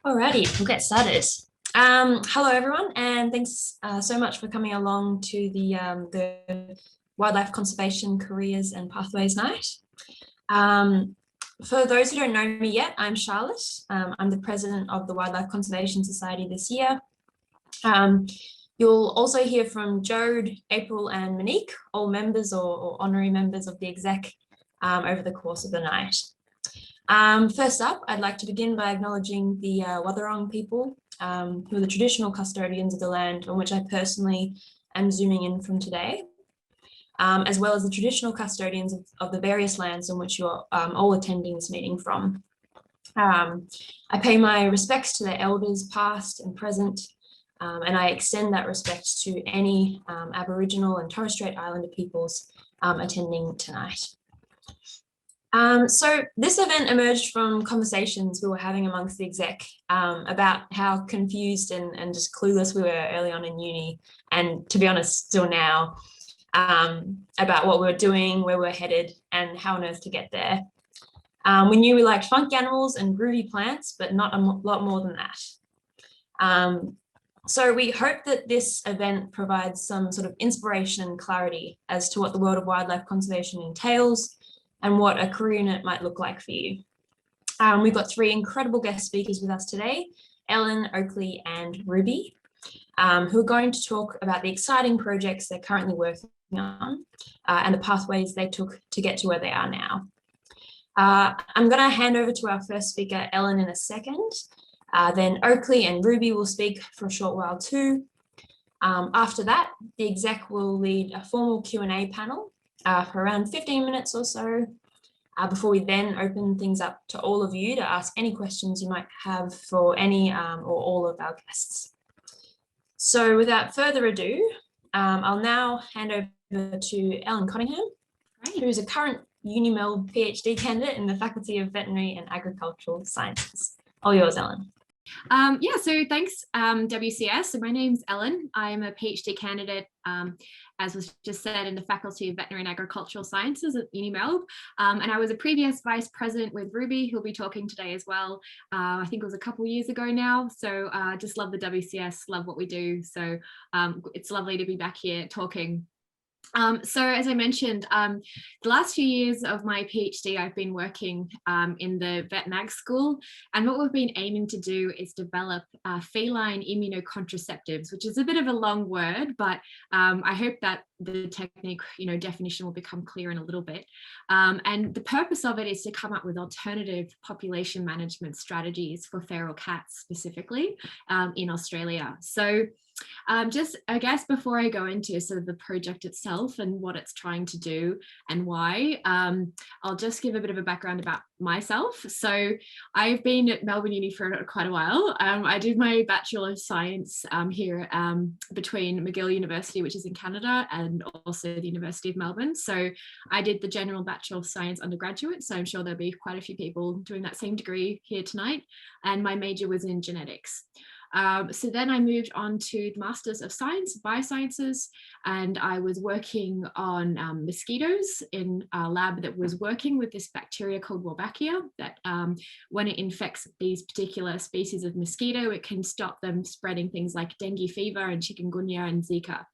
Alrighty, we'll get started. Hello everyone, and thanks so much for coming along to the Wildlife Conservation Careers and Pathways Night. For those who don't know me yet, I'm Charlotte. I'm the president of the Wildlife Conservation Society this year. You'll also hear from Jode, April, and Monique, all members or honorary members of the exec over the course of the night. First up, I'd like to begin by acknowledging the Wathaurong people, who are the traditional custodians of the land on which I personally am zooming in from today, as well as the traditional custodians of the various lands on which you're all attending this meeting from. I pay my respects to their elders past and present, and I extend that respect to any Aboriginal and Torres Strait Islander peoples attending tonight. So this event emerged from conversations we were having amongst the exec about how confused and just clueless we were early on in uni, and to be honest, still now, about what we were doing, where we were headed, and how on earth to get there. We knew we liked funk animals and groovy plants, but not a lot more than that. So we hope that this event provides some sort of inspiration and clarity as to what the world of wildlife conservation entails and what a career in it might look like for you. We've got three incredible guest speakers with us today, Ellen, Oakley, and Ruby, who are going to talk about the exciting projects they're currently working on and the pathways they took to get to where they are now. I'm going to hand over to our first speaker, Ellen, in a second. Then Oakley and Ruby will speak for a short while too. After that, the exec will lead a formal Q&A panel for around 15 minutes or so, before we then open things up to all of you to ask any questions you might have for any or all of our guests. So without further ado, I'll now hand over to Ellen Cottingham, who's a current UniMel PhD candidate in the Faculty of Veterinary and Agricultural Sciences. All yours, Ellen. So thanks, WCS. So my name's Ellen. I'm a PhD candidate, as was just said, in the Faculty of Veterinary and Agricultural Sciences at UniMel. And I was a previous vice president with Ruby, who'll be talking today as well. I think it was a couple of years ago now. So just love the WCS, love what we do. So it's lovely to be back here talking. So as I mentioned, the last few years of my PhD, I've been working in the vet and ag school, and what we've been aiming to do is develop feline immunocontraceptives, which is a bit of a long word, but I hope that the technique, definition will become clear in a little bit. And the purpose of it is to come up with alternative population management strategies for feral cats specifically in Australia. So just, I guess, before I go into sort of the project itself and what it's trying to do and why, I'll just give a bit of a background about myself. So I've been at Melbourne Uni for quite a while. I did my Bachelor of Science here between McGill University, which is in Canada, and also the University of Melbourne. So I did the General Bachelor of Science undergraduate, so I'm sure there'll be quite a few people doing that same degree here tonight. And my major was in genetics. So then I moved on to the Masters of Science, Biosciences, and I was working on mosquitoes in a lab that was working with this bacteria called Wolbachia that when it infects these particular species of mosquito, it can stop them spreading things like dengue fever and chikungunya and Zika.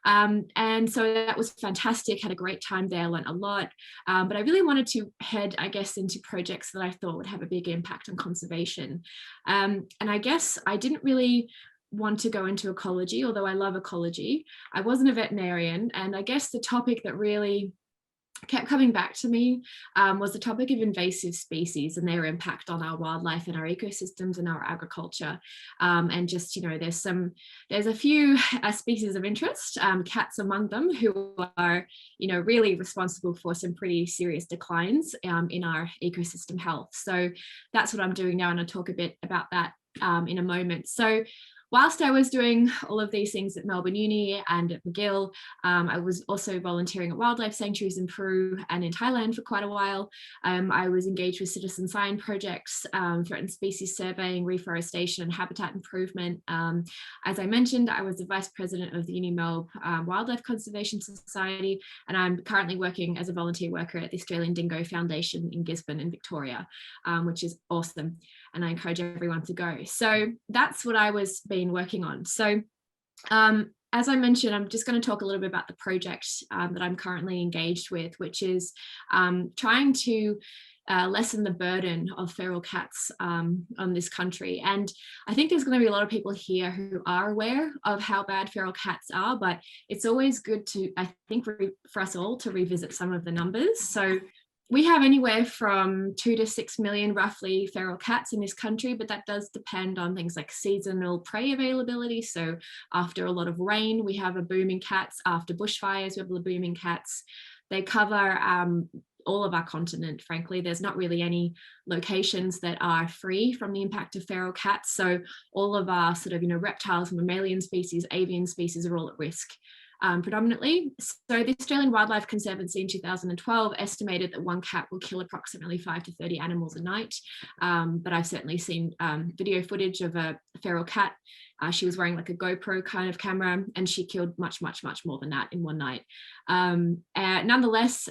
And so that was fantastic, had a great time there, learned a lot, but I really wanted to head, I guess, into projects that I thought would have a big impact on conservation. And I guess I didn't really want to go into ecology, although I love ecology. I wasn't a veterinarian, and I guess the topic that really kept coming back to me was the topic of invasive species and their impact on our wildlife and our ecosystems and our agriculture. And just, there's a few species of interest, cats among them, who are, really responsible for some pretty serious declines in our ecosystem health. So that's what I'm doing now, and I'll talk a bit about that in a moment. So whilst I was doing all of these things at Melbourne Uni and at McGill, I was also volunteering at wildlife sanctuaries in Peru and in Thailand for quite a while. I was engaged with citizen science projects, threatened species surveying, reforestation and habitat improvement. As I mentioned, I was the vice president of the UniMel Wildlife Conservation Society, and I'm currently working as a volunteer worker at the Australian Dingo Foundation in Gisborne in Victoria, which is awesome. and I encourage everyone to go. So that's what I was been working on. So as I mentioned, I'm just going to talk a little bit about the project that I'm currently engaged with, which is trying to lessen the burden of feral cats on this country. And I think there's going to be a lot of people here who are aware of how bad feral cats are, but it's always good to, I think, for us all to revisit some of the numbers. So we have anywhere from 2 to 6 million roughly feral cats in this country, but that does depend on things like seasonal prey availability. So after a lot of rain, we have a boom in cats. After bushfires, we have a boom in cats. They cover all of our continent, frankly. There's not really any locations that are free from the impact of feral cats. So all of our sort of, reptiles, mammalian species, avian species are all at risk. Predominantly. So the Australian Wildlife Conservancy in 2012 estimated that one cat will kill approximately 5 to 30 animals a night. But I've certainly seen video footage of a feral cat. She was wearing like a GoPro kind of camera, and she killed much, much, much more than that in one night. Nonetheless,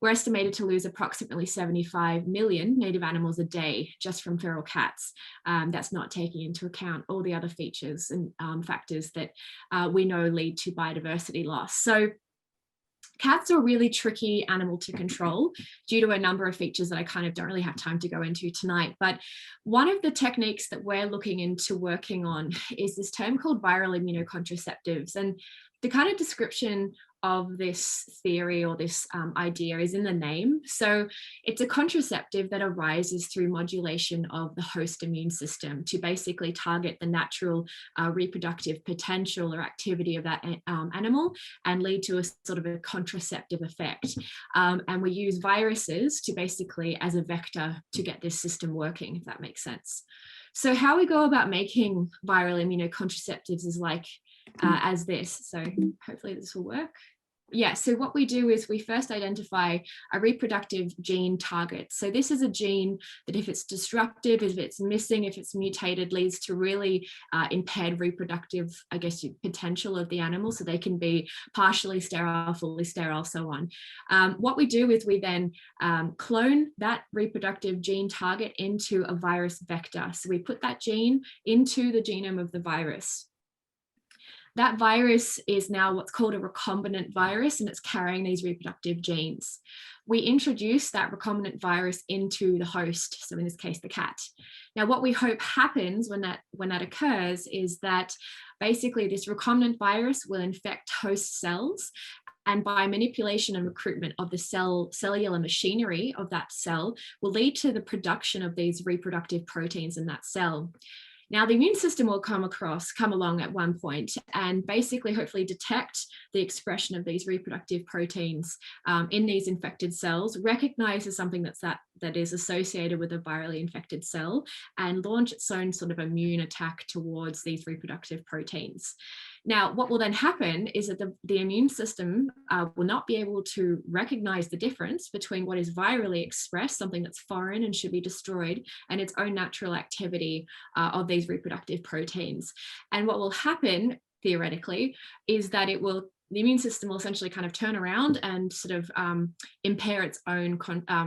we're estimated to lose approximately 75 million native animals a day just from feral cats. That's not taking into account all the other features and factors that we know lead to biodiversity loss. So cats are a really tricky animal to control due to a number of features that I kind of don't really have time to go into tonight. But one of the techniques that we're looking into working on is this term called viral immunocontraceptives. And the kind of description of this theory or this idea is in the name. So it's a contraceptive that arises through modulation of the host immune system to basically target the natural reproductive potential or activity of that animal and lead to a sort of a contraceptive effect. And we use viruses to basically as a vector to get this system working, if that makes sense. So how we go about making viral immunocontraceptives is like as this. So hopefully this will work. Yeah, so what we do is we first identify a reproductive gene target. So this is a gene that if it's disruptive, if it's missing, if it's mutated, leads to really impaired reproductive, I guess, potential of the animal. So they can be partially sterile, fully sterile, so on. What we do is we then clone that reproductive gene target into a virus vector. So we put that gene into the genome of the virus. That virus is now what's called a recombinant virus, and it's carrying these reproductive genes. We introduce that recombinant virus into the host, so in this case, the cat. Now, what we hope happens when that occurs is that basically this recombinant virus will infect host cells, and by manipulation and recruitment of the cellular machinery of that cell will lead to the production of these reproductive proteins in that cell. Now, the immune system will come along at one point and basically hopefully detect the expression of these reproductive proteins in these infected cells, recognize as something that is associated with a virally infected cell, and launch its own sort of immune attack towards these reproductive proteins. Now, what will then happen is that the immune system will not be able to recognize the difference between what is virally expressed, something that's foreign and should be destroyed, and its own natural activity of these reproductive proteins. And what will happen, theoretically, is that the immune system will essentially kind of turn around and sort of impair its own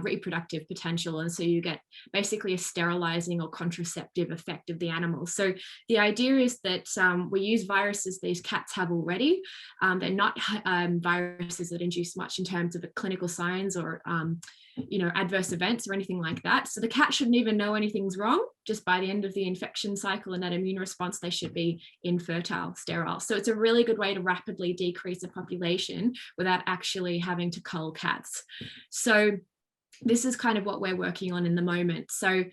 reproductive potential. And so you get basically a sterilizing or contraceptive effect of the animal. So the idea is that we use viruses these cats have already. They're not viruses that induce much in terms of clinical signs or adverse events or anything like that. So the cat shouldn't even know anything's wrong. Just by the end of the infection cycle and that immune response, they should be infertile, sterile. So it's a really good way to rapidly decrease a population without actually having to cull cats. So this is kind of what we're working on in the moment. So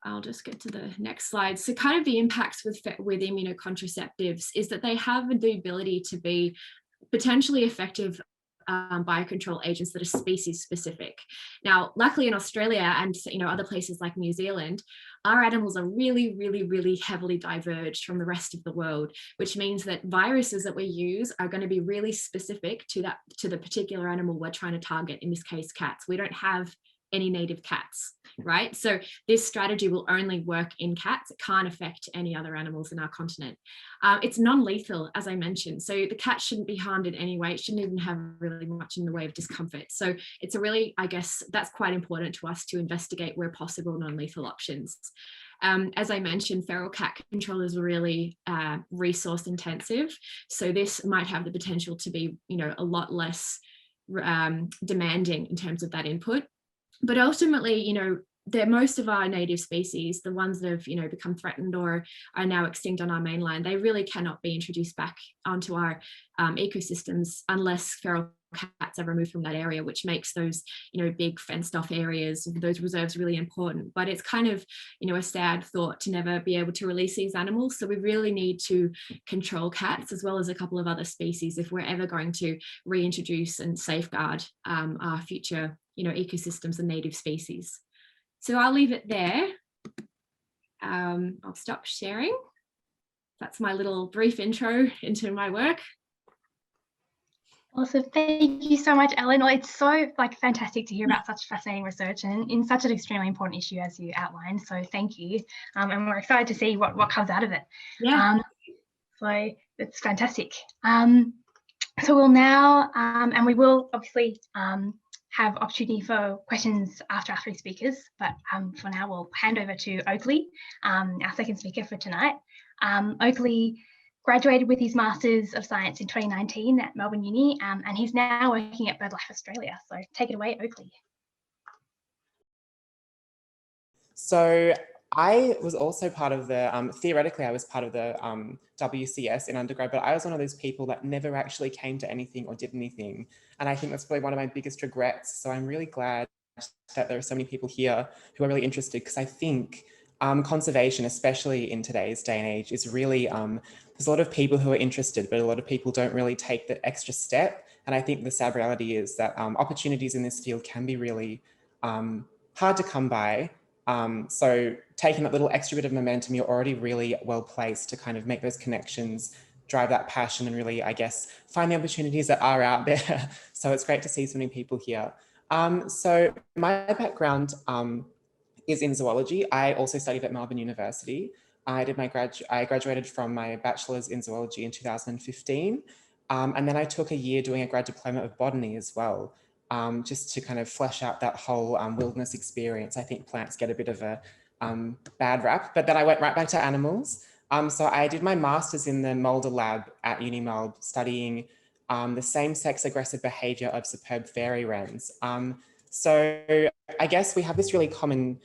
I'll just get to the next slide. So kind of the impacts with immunocontraceptives is that they have the ability to be potentially effective biocontrol agents that are species specific. Now, luckily in Australia and other places like New Zealand, our animals are really, really, really heavily diverged from the rest of the world, which means that viruses that we use are going to be really specific to the particular animal we're trying to target, in this case, cats. We don't have any native cats, right? So this strategy will only work in cats. It can't affect any other animals in our continent. It's non-lethal, as I mentioned. So the cat shouldn't be harmed in any way. It shouldn't even have really much in the way of discomfort. So it's a really, I guess, that's quite important to us to investigate where possible non-lethal options. As I mentioned, feral cat control is really resource intensive. So this might have the potential to be, a lot less demanding in terms of that input. But ultimately, most of our native species, the ones that have, become threatened or are now extinct on our mainland, they really cannot be introduced back onto our ecosystems unless feral cats are removed from that area, which makes those, big fenced off areas, those reserves really important. But it's kind of, a sad thought to never be able to release these animals. So we really need to control cats as well as a couple of other species if we're ever going to reintroduce and safeguard our future, ecosystems and native species. So I'll leave it there. I'll stop sharing. That's my little brief intro into my work. Awesome. Thank you so much, Ellen. Well, it's so fantastic to hear about such fascinating research and in such an extremely important issue as you outlined. So thank you. And we're excited to see what comes out of it. Yeah. So it's fantastic. So we'll now, and we will obviously have opportunity for questions after our three speakers, but for now we'll hand over to Oakley, our second speaker for tonight. Oakley graduated with his Masters of Science in 2019 at Melbourne Uni, and he's now working at BirdLife Australia. So take it away, Oakley. So I was also part of the, theoretically I was part of the WCS in undergrad, but I was one of those people that never actually came to anything or did anything. And I think that's probably one of my biggest regrets. So I'm really glad that there are so many people here who are really interested, because I think conservation, especially in today's day and age, is really, there's a lot of people who are interested, but a lot of people don't really take the extra step. And I think the sad reality is that opportunities in this field can be really hard to come by. So taking that little extra bit of momentum, you're already really well placed to kind of make those connections, drive that passion, and really, I guess, find the opportunities that are out there. So it's great to see so many people here. So my background is in zoology. I also studied at Melbourne University. I graduated from my bachelor's in zoology in 2015. And then I took a year doing a grad diploma of botany as well, just to kind of flesh out that whole wilderness experience. I think plants get a bit of a bad rap, but then I went right back to animals. So I did my master's in the Mulder lab at Uni Melb, studying the same-sex aggressive behaviour of superb fairy wrens. So I guess we have this really common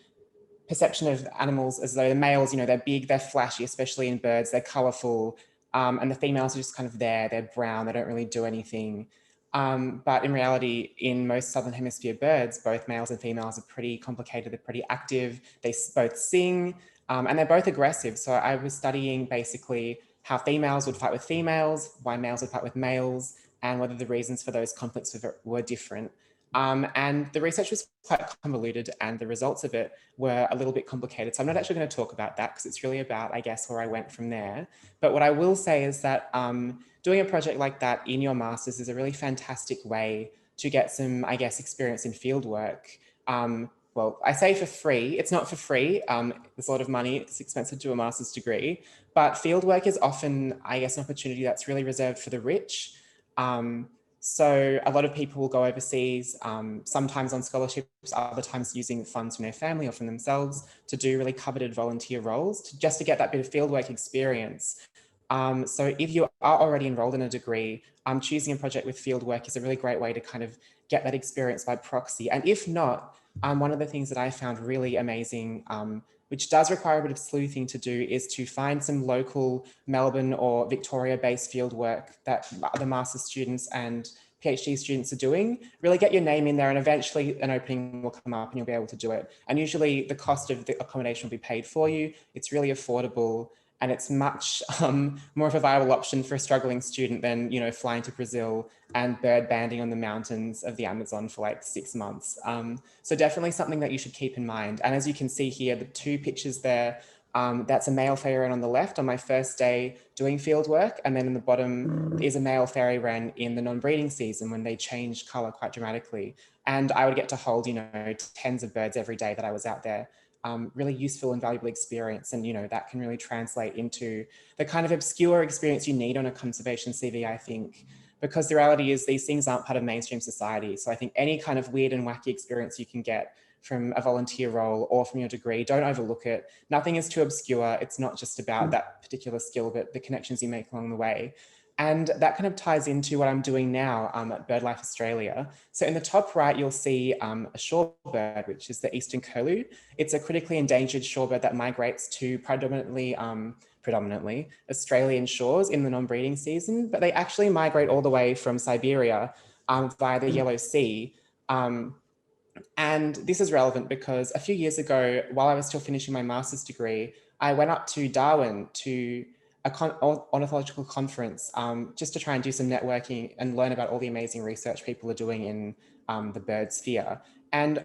perception of animals as though the males, they're big, they're flashy, especially in birds, they're colourful, and the females are just kind of there, they're brown, they don't really do anything. But in reality, in most Southern Hemisphere birds, both males and females are pretty complicated, they're pretty active, they both sing, and they're both aggressive. So I was studying basically how females would fight with females, why males would fight with males, and whether the reasons for those conflicts were different. And the research was quite convoluted and the results of it were a little bit complicated. So I'm not actually going to talk about that because it's really about, I guess, where I went from there. But what I will say is that doing a project like that in your master's is a really fantastic way to get some, I guess, experience in field work. Well, I say for free, it's not for free. There's a lot of money, it's expensive to do a master's degree, but field work is often, I guess, an opportunity that's really reserved for the rich. So a lot of people will go overseas, sometimes on scholarships, other times using funds from their family or from themselves to do really coveted volunteer roles, just to get that bit of fieldwork experience. So if you are already enrolled in a degree, choosing a project with fieldwork is a really great way to kind of get that experience by proxy. And if not, one of the things that I found really amazing, which does require a bit of sleuthing to do, is to find some local Melbourne or Victoria-based fieldwork that the master's students and PhD students are doing. Really get your name in there, and eventually an opening will come up and you'll be able to do it. And usually the cost of the accommodation will be paid for you. It's really affordable, and it's much more of a viable option for a struggling student than, flying to Brazil and bird banding on the mountains of the Amazon for like 6 months. So definitely something that you should keep in mind. And as you can see here, the two pictures there, that's a male fairy wren on the left on my first day doing field work. And then in the bottom is a male fairy wren in the non-breeding season when they change colour quite dramatically. And I would get to hold, tens of birds every day that I was out there. Really useful and valuable experience. And, that can really translate into the kind of obscure experience you need on a conservation CV, I think, because the reality is these things aren't part of mainstream society. So I think any kind of weird and wacky experience you can get from a volunteer role or from your degree, don't overlook it. Nothing is too obscure. It's not just about that particular skill, but the connections you make along the way. And that kind of ties into what I'm doing now at BirdLife Australia. So in the top right, you'll see a shorebird, which is the eastern curlew. It's a critically endangered shorebird that migrates to predominantly Australian shores in the non-breeding season, but they actually migrate all the way from Siberia via the Yellow Sea. And this is relevant because a few years ago, while I was still finishing my master's degree, I went up to Darwin to ornithological conference just to try and do some networking and learn about all the amazing research people are doing in the bird sphere. And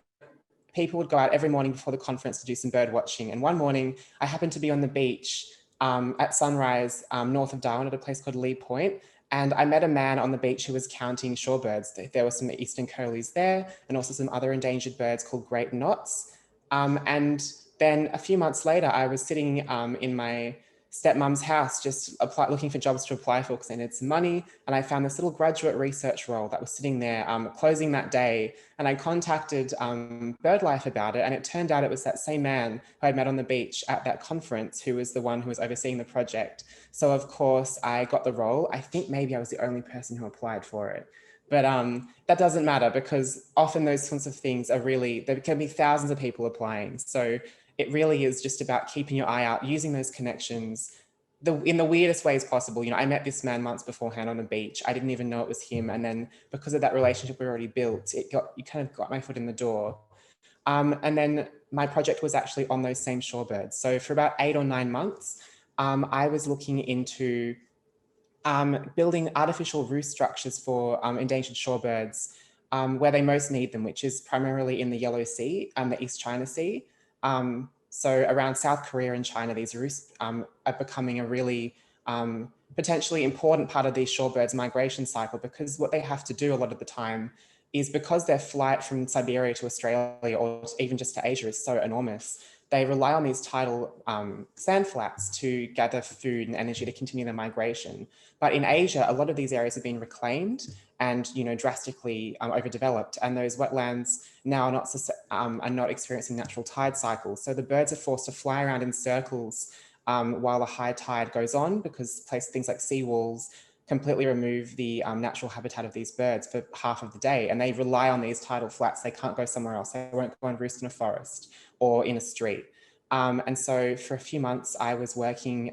people would go out every morning before the conference to do some bird watching. And one morning I happened to be on the beach at sunrise north of Darwin at a place called Lee Point. And I met a man on the beach who was counting shorebirds. There were some eastern curlews there and also some other endangered birds called great knots. And then a few months later, I was sitting in my stepmom's house, just looking for jobs to apply for because I needed some money. And I found this little graduate research role that was sitting there closing that day. And I contacted BirdLife about it. And it turned out it was that same man who I'd met on the beach at that conference who was the one who was overseeing the project. So of course I got the role. I think maybe I was the only person who applied for it. But that doesn't matter because often those sorts of things are really, there can be thousands of people applying. So it really is just about keeping your eye out, using those connections in the weirdest ways possible. You know, I met this man months beforehand on a beach. I didn't even know it was him. And then because of that relationship we already built, you kind of got my foot in the door. And then my project was actually on those same shorebirds. So for about 8 or 9 months, I was looking into building artificial roost structures for endangered shorebirds where they most need them, which is primarily in the Yellow Sea and the East China Sea. So around South Korea and China, these roosts are becoming a really potentially important part of these shorebirds' migration cycle, because what they have to do a lot of the time is, because their flight from Siberia to Australia or even just to Asia is so enormous, they rely on these tidal sand flats to gather food and energy to continue their migration. But in Asia, a lot of these areas have been reclaimed and, you know, drastically overdeveloped, and those wetlands now are not experiencing natural tide cycles. So the birds are forced to fly around in circles while the high tide goes on, because things like seawalls completely remove the natural habitat of these birds for half of the day, and they rely on these tidal flats. They can't go somewhere else. They won't go and roost in a forest or in a street. And so for a few months, I was working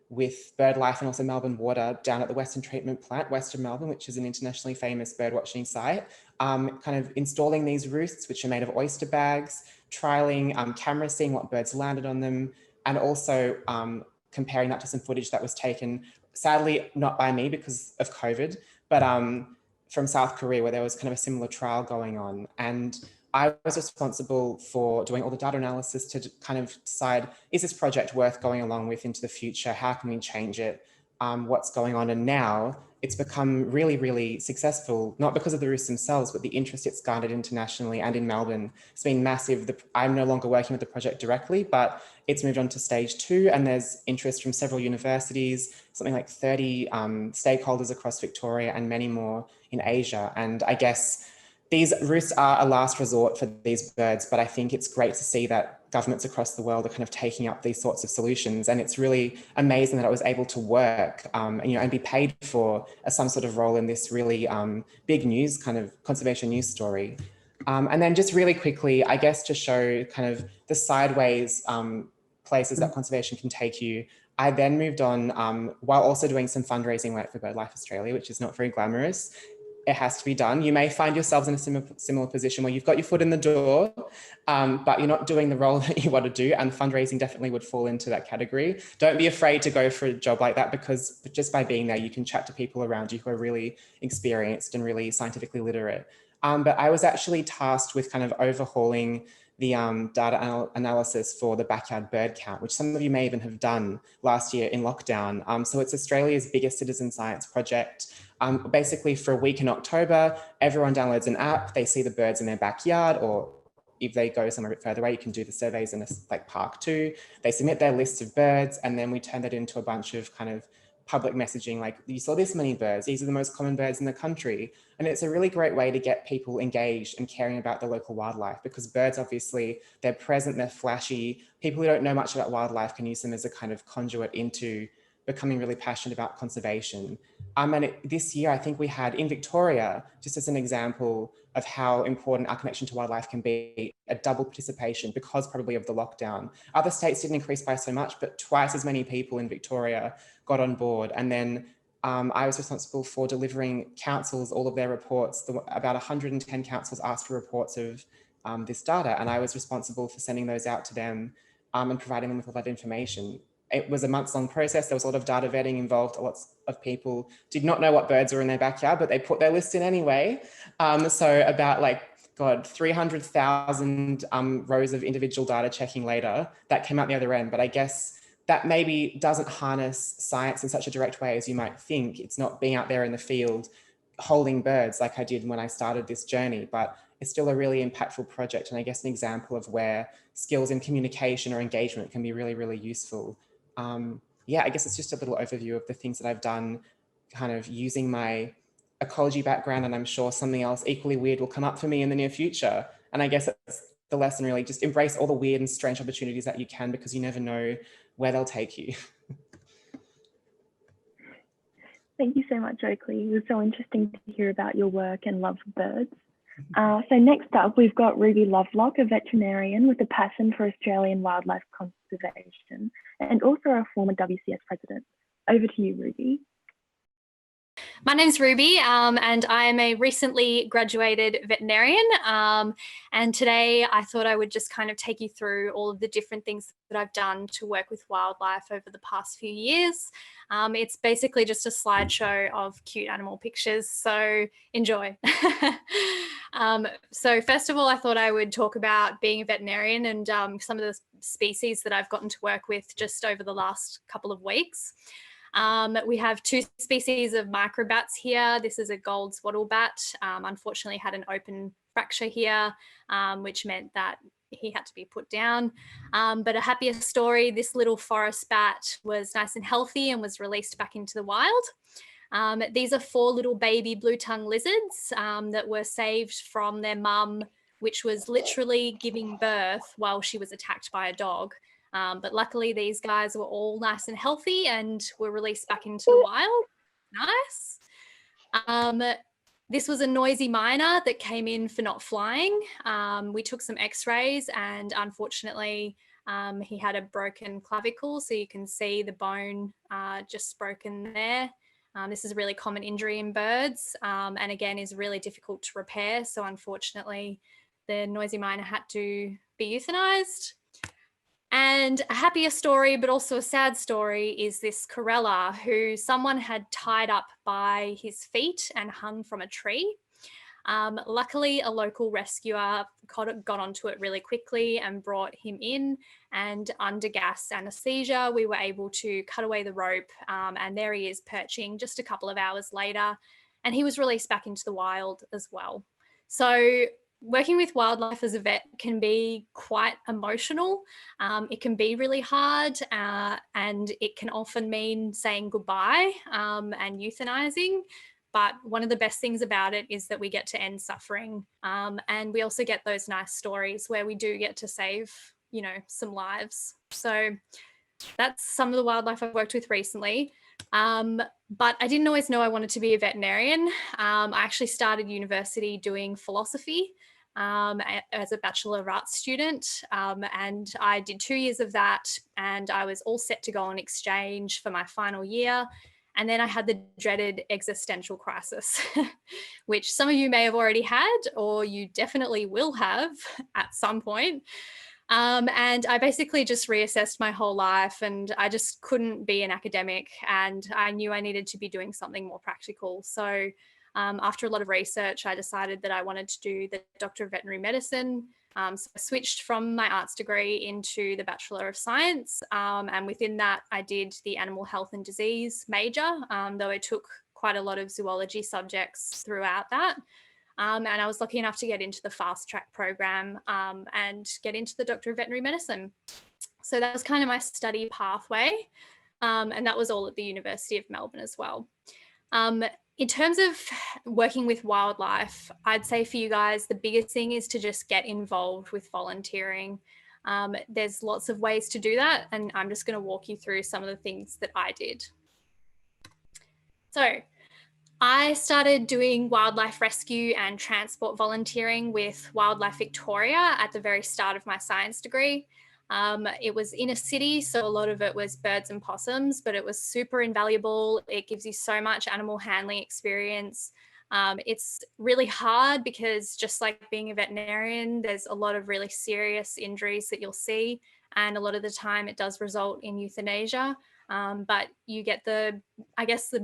with BirdLife and also Melbourne Water down at the Western Treatment Plant, west of Melbourne, which is an internationally famous bird watching site, kind of installing these roosts, which are made of oyster bags, trialing cameras, seeing what birds landed on them, and also comparing that to some footage that was taken, sadly not by me because of COVID, but from South Korea, where there was kind of a similar trial going on. And I was responsible for doing all the data analysis to kind of decide, is this project worth going along with into the future? How can we change it? What's going on? And now it's become really, really successful, not because of the roosts themselves, but the interest it's garnered internationally and in Melbourne. It's been massive. I'm no longer working with the project directly, but it's moved on to stage 2, and there's interest from several universities, something like 30 stakeholders across Victoria and many more in Asia. And I guess these roosts are a last resort for these birds, but I think it's great to see that governments across the world are kind of taking up these sorts of solutions. And it's really amazing that I was able to work and be paid for some sort of role in this really big news, kind of conservation news story. And then just really quickly, I guess, to show kind of the sideways places that conservation can take you, I then moved on while also doing some fundraising work for BirdLife Australia, which is not very glamorous. It has to be done. You may find yourselves in a similar position where you've got your foot in the door, but you're not doing the role that you want to do, and fundraising definitely would fall into that category. Don't be afraid to go for a job like that, because just by being there, you can chat to people around you who are really experienced and really scientifically literate. But I was actually tasked with kind of overhauling the data analysis for the backyard bird count, which some of you may even have done last year in lockdown. So it's Australia's biggest citizen science project. Basically, for a week in October, everyone downloads an app, they see the birds in their backyard, or if they go somewhere a bit further away, you can do the surveys in a park too. They submit their lists of birds, and then we turn that into a bunch of kind of public messaging, like you saw this many birds, these are the most common birds in the country. And it's a really great way to get people engaged and caring about the local wildlife, because birds, obviously, they're present, they're flashy. People who don't know much about wildlife can use them as a kind of conduit into becoming really passionate about conservation. This year, I think we had in Victoria, just as an example of how important our connection to wildlife can be, a double participation because probably of the lockdown. Other states didn't increase by so much, but twice as many people in Victoria got on board. And then I was responsible for delivering councils all of their reports. About 110 councils asked for reports of this data, and I was responsible for sending those out to them and providing them with all that information. It was a months-long process. There was a lot of data vetting involved. Lots of people did not know what birds were in their backyard, but they put their list in anyway. So about 300,000 rows of individual data checking later, that came out the other end. But I guess that maybe doesn't harness science in such a direct way as you might think. It's not being out there in the field holding birds like I did when I started this journey, but it's still a really impactful project. And I guess an example of where skills in communication or engagement can be really, really useful. Yeah, I guess it's just a little overview of the things that I've done, kind of using my ecology background, and I'm sure something else equally weird will come up for me in the near future. And I guess it's the lesson, really, just embrace all the weird and strange opportunities that you can, because you never know where they'll take you. Thank you so much, Oakley. It was so interesting to hear about your work and love for birds. So next up, we've got Ruby Lovelock, a veterinarian with a passion for Australian wildlife conservation and also a former WCS president. Over to you, Ruby. My name's Ruby, and I am a recently graduated veterinarian. And today I thought I would just kind of take you through all of the different things that I've done to work with wildlife over the past few years. It's basically just a slideshow of cute animal pictures, so enjoy. So first of all, I thought I would talk about being a veterinarian and some of the species that I've gotten to work with just over the last couple of weeks. We have two species of microbats here. This is a gold swaddle bat. Unfortunately had an open fracture here, which meant that he had to be put down. But a happier story, this little forest bat was nice and healthy and was released back into the wild. These are 4 little baby blue-tongue lizards that were saved from their mum, which was literally giving birth while she was attacked by a dog. But luckily these guys were all nice and healthy and were released back into the wild. Nice. This was a noisy miner that came in for not flying. We took some x-rays and unfortunately he had a broken clavicle, so you can see the bone just broken there. This is a really common injury in birds and again is really difficult to repair. So unfortunately the noisy miner had to be euthanized. And a happier story, but also a sad story, is this Corella who someone had tied up by his feet and hung from a tree. Luckily, a local rescuer got onto it really quickly and brought him in, and under gas anesthesia, we were able to cut away the rope and there he is perching just a couple of hours later, and he was released back into the wild as well. So working with wildlife as a vet can be quite emotional. It can be really hard and it can often mean saying goodbye and euthanizing. But one of the best things about it is that we get to end suffering. And we also get those nice stories where we do get to save, you know, some lives. So that's some of the wildlife I've worked with recently. But I didn't always know I wanted to be a veterinarian. I actually started university doing philosophy as a Bachelor of Arts student, and I did 2 years of that, and I was all set to go on exchange for my final year. And then I had the dreaded existential crisis, which some of you may have already had, or you definitely will have at some point. And I basically just reassessed my whole life, and I just couldn't be an academic, and I knew I needed to be doing something more practical. So after a lot of research, I decided that I wanted to do the Doctor of Veterinary Medicine. So I switched from my arts degree into the Bachelor of Science. And within that, I did the Animal Health and Disease major, though I took quite a lot of zoology subjects throughout that. And I was lucky enough to get into the fast track program and get into the Doctor of Veterinary Medicine. So that was kind of my study pathway. And that was all at the University of Melbourne as well. In terms of working with wildlife, I'd say for you guys, the biggest thing is to just get involved with volunteering. There's lots of ways to do that, and I'm just going to walk you through some of the things that I did. So I started doing wildlife rescue and transport volunteering with Wildlife Victoria at the very start of my science degree. It was in a city, so a lot of it was birds and possums, but it was super invaluable. It gives you so much animal handling experience. It's really hard because just like being a veterinarian, there's a lot of really serious injuries that you'll see. And a lot of the time it does result in euthanasia. But you get the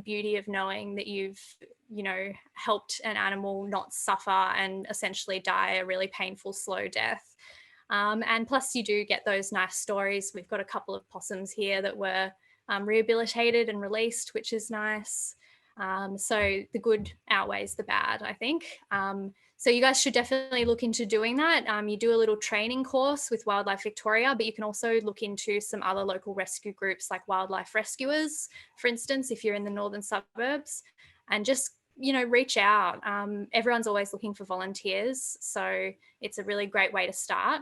beauty of knowing that you've, helped an animal not suffer and essentially die a really painful, slow death. And plus you do get those nice stories. We've got a couple of possums here that were rehabilitated and released, which is nice. So the good outweighs the bad, I think. So you guys should definitely look into doing that. You do a little training course with Wildlife Victoria, but you can also look into some other local rescue groups like Wildlife Rescuers, for instance, if you're in the northern suburbs, and just, reach out. Everyone's always looking for volunteers, so it's a really great way to start.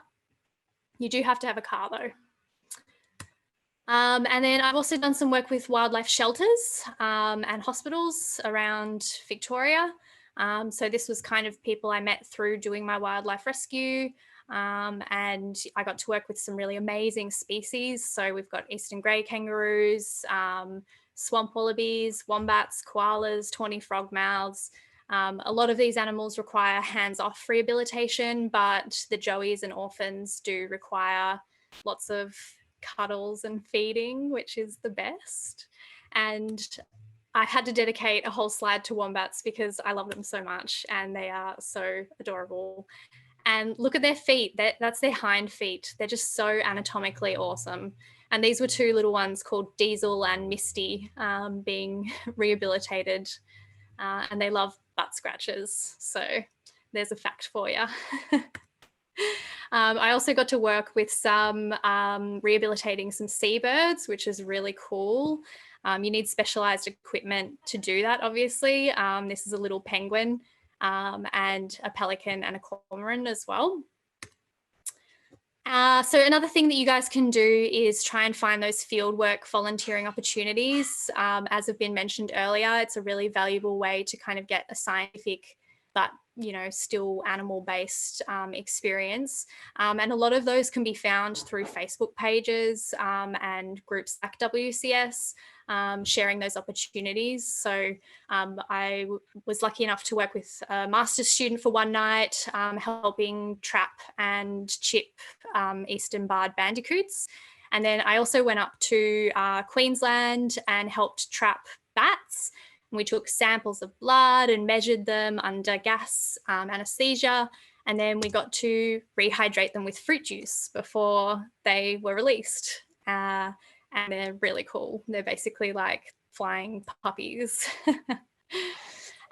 You do have to have a car though. And then I've also done some work with wildlife shelters and hospitals around Victoria. So this was kind of people I met through doing my wildlife rescue, and I got to work with some really amazing species. So we've got eastern grey kangaroos, swamp wallabies, wombats, koalas, tawny frogmouths. A lot of these animals require hands-off rehabilitation, but the joeys and orphans do require lots of cuddles and feeding, which is the best. And I had to dedicate a whole slide to wombats because I love them so much and they are so adorable. And look at their feet. That's their hind feet. They're just so anatomically awesome. And these were two little ones called Diesel and Misty being rehabilitated, and they love butt scratches. So there's a fact for you. I also got to work with some rehabilitating some seabirds, which is really cool. You need specialized equipment to do that, obviously. This is a little penguin and a pelican and a cormorant as well. So another thing that you guys can do is try and find those fieldwork volunteering opportunities. As have been mentioned earlier, it's a really valuable way to kind of get a scientific but still animal-based experience. And a lot of those can be found through Facebook pages and groups like WCS, sharing those opportunities. So I was lucky enough to work with a master's student for one night, helping trap and chip eastern barred bandicoots. And then I also went up to Queensland and helped trap bats. We took samples of blood and measured them under gas anesthesia, and then we got to rehydrate them with fruit juice before they were released. And they're really cool. They're basically like flying puppies.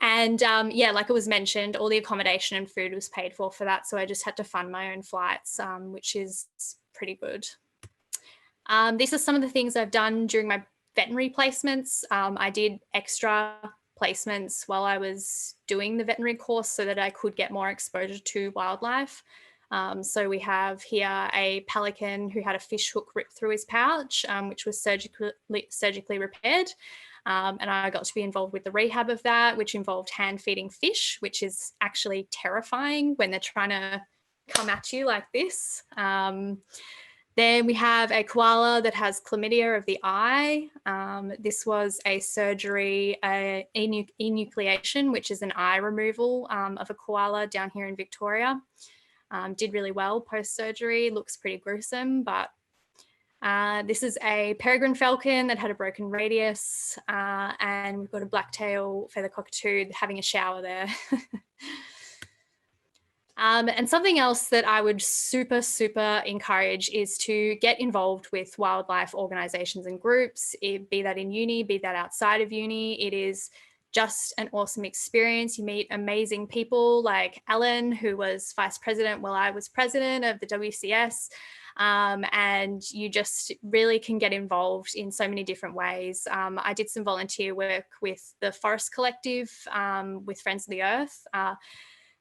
And yeah, like it was mentioned, all the accommodation and food was paid for that. So I just had to fund my own flights, which is pretty good. These are some of the things I've done during my veterinary placements. I did extra placements while I was doing the veterinary course so that I could get more exposure to wildlife. So we have here a pelican who had a fish hook ripped through his pouch, which was surgically repaired. And I got to be involved with the rehab of that, which involved hand feeding fish, which is actually terrifying when they're trying to come at you like this. Then we have a koala that has chlamydia of the eye. This was a surgery, enucleation, which is an eye removal of a koala down here in Victoria. Did really well post-surgery, looks pretty gruesome, but this is a peregrine falcon that had a broken radius, and we've got a black-tail feather cockatoo having a shower there. And something else that I would super encourage is to get involved with wildlife organisations and groups, be that in uni, be that outside of uni. It is just an awesome experience. You meet amazing people like Ellen, who was vice president while I was president of the WCS. And you just really can get involved in so many different ways. I did some volunteer work with the Forest Collective, with Friends of the Earth,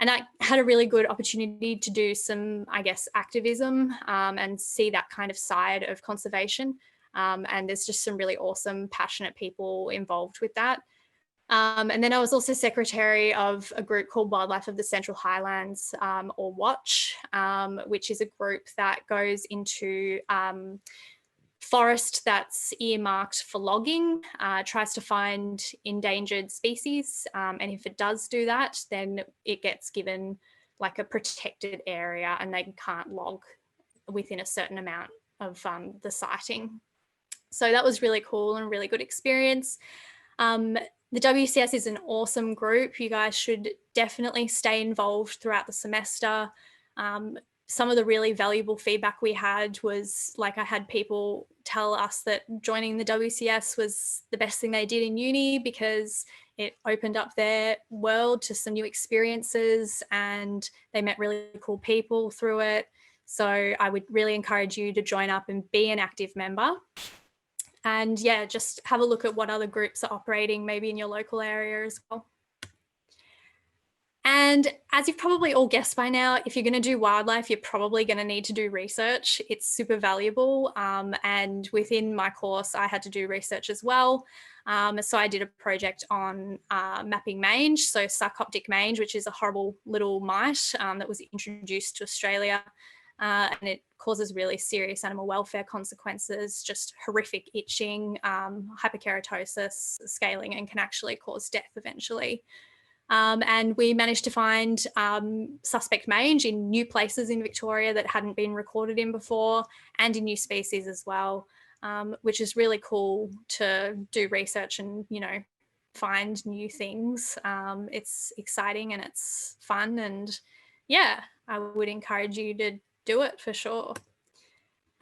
and I had a really good opportunity to do some, I guess, activism, and see that kind of side of conservation. And there's just some really awesome, passionate people involved with that. And then I was also secretary of a group called Wildlife of the Central Highlands, or WATCH, which is a group that goes into forest that's earmarked for logging, tries to find endangered species. And if it does do that, then it gets given like a protected area and they can't log within a certain amount of the sighting. So that was really cool and a really good experience. The WCS is an awesome group. You guys should definitely stay involved throughout the semester. Some of the really valuable feedback we had was, like, I had people tell us that joining the WCS was the best thing they did in uni because it opened up their world to some new experiences and they met really cool people through it. So I would really encourage you to join up and be an active member. And yeah, just have a look at what other groups are operating maybe in your local area as well. And as you've probably all guessed by now, if you're going to do wildlife, you're probably going to need to do research. It's super valuable. And within my course, I had to do research as well. So I did a project on mapping mange, so sarcoptic mange, which is a horrible little mite that was introduced to Australia. And it causes really serious animal welfare consequences, just horrific itching, hyperkeratosis, scaling, and can actually cause death eventually. And we managed to find suspect mange in new places in Victoria that hadn't been recorded in before, and in new species as well, which is really cool to do research and, you know, find new things. It's exciting and it's fun, and yeah, I would encourage you to do it for sure.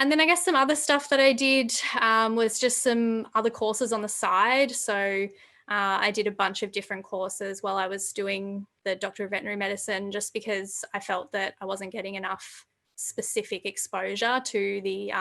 And then I guess some other stuff that I did was just some other courses on the side. So I did a bunch of different courses while I was doing the Doctor of Veterinary Medicine, just because I felt that I wasn't getting enough specific exposure to the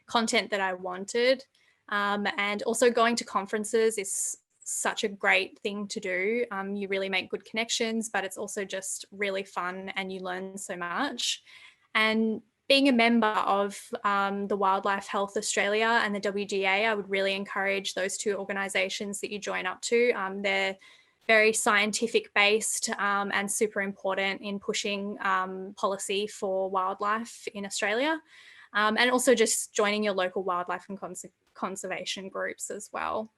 content that I wanted. And also going to conferences is such a great thing to do. You really make good connections, but it's also just really fun and you learn so much. And being a member of the Wildlife Health Australia and the WGA, I would really encourage those two organisations that you join up to. They're very scientific based and super important in pushing policy for wildlife in Australia. And also just joining your local wildlife and conservation groups as well.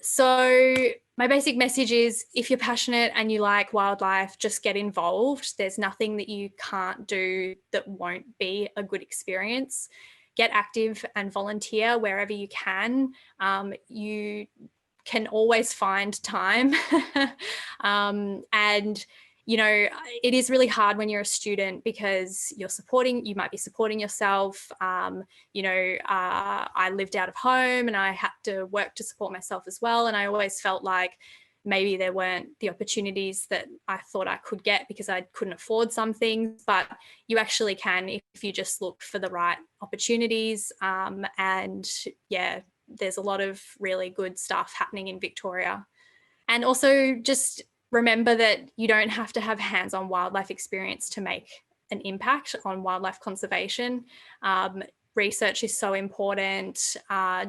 So my basic message is, if you're passionate and you like wildlife, just get involved. There's nothing that you can't do that won't be a good experience. Get active and volunteer wherever you can. You can always find time. And you know, it is really hard when you're a student because you might be supporting yourself. You know, I lived out of home and I had to work to support myself as well. And I always felt like maybe there weren't the opportunities that I thought I could get because I couldn't afford some things, but you actually can if you just look for the right opportunities. And yeah, there's a lot of really good stuff happening in Victoria. And also just remember that you don't have to have hands-on wildlife experience to make an impact on wildlife conservation. Research is so important,